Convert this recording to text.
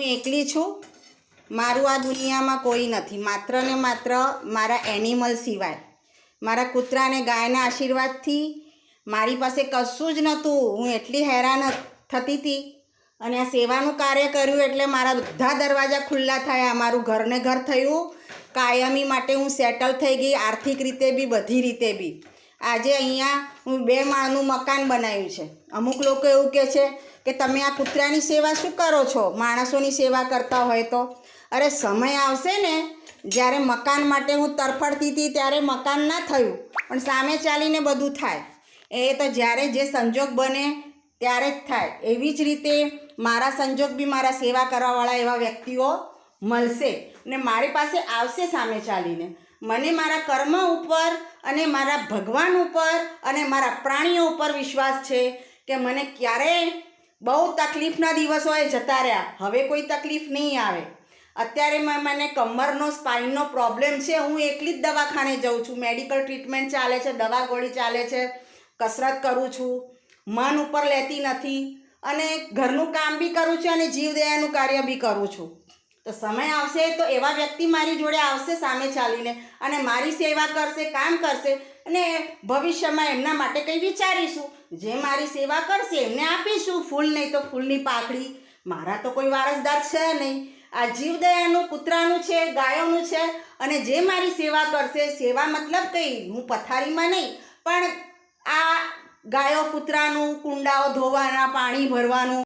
હું એકલી છું. મારું આ દુનિયામાં કોઈ નથી, માત્ર ને માત્ર મારા એનિમલ સિવાય. મારા કૂતરા અને ગાયના આશીર્વાદથી મારી પાસે કશું જ નહોતું. હું એટલી હેરાન થતી હતી અને આ સેવાનું કાર્ય કર્યું એટલે મારા બધા દરવાજા ખુલ્લા થયા. મારું ઘરને ઘર થયું. કાયમી માટે હું સેટલ થઈ ગઈ, આર્થિક રીતે બી, બધી રીતે બી. આજે અહીંયા હું 2 માળનું મકાન બનાવ્યું છે. અમુક લોકો એવું કહે છે કે તમે આ કૂતરાની સેવા શું કરો છો, માણસોની સેવા કરતા હોય તો? અરે સમય આવશે ને જ્યારે મકાન માટે હું તરફડતી હતી ત્યારે મકાન ના થયું, પણ સામે ચાલીને બધું થાય. એ તો જ્યારે જે સંજોગ બને ત્યારે જ થાય. એવી જ રીતે મારા સંજોગ બી મારા સેવા કરવાવાળા એવા વ્યક્તિઓ મળશે ને મારી પાસે આવશે સામે ચાલીને. મને મારા કર્મ ઉપર અને મારા ભગવાન ઉપર અને મારા પ્રાણીઓ ઉપર વિશ્વાસ છે કે મને ક્યારેય બહુ તકલીફના દિવસોએ જતા રહ્યા, હવે કોઈ તકલીફ નહીં આવે. અત્યારે મને કમરનો સ્પાઇનનો પ્રોબ્લેમ છે. હું એકલી જ દવાખાને જાઉં છું, મેડિકલ ટ્રીટમેન્ટ ચાલે છે, દવા ગોળી ચાલે છે, કસરત કરું છું, મન ઉપર લેતી નથી અને ઘરનું કામ બી કરું છું અને જીવદયાનું કાર્ય બી કરું છું. તો સમય આવશે તો એવા વ્યક્તિ મારી જોડે આવશે સામે ચાલીને અને મારી સેવા કરશે, કામ કરશે અને ભવિષ્યમાં એમના માટે કંઈ વિચારીશું. જે મારી સેવા કરશે એમને આપીશું, ફૂલ નહીં તો ફૂલની પાકડી. મારા તો કોઈ વારસદાર છે નહીં. આ જીવદયાનું કૂતરાનું છે, ગાયોનું છે અને જે મારી સેવા કરશે, સેવા મતલબ કંઈ હું પથારીમાં નહીં, પણ આ ગાયો કૂતરાનું કુંડાઓ ધોવાના, પાણી ભરવાનું,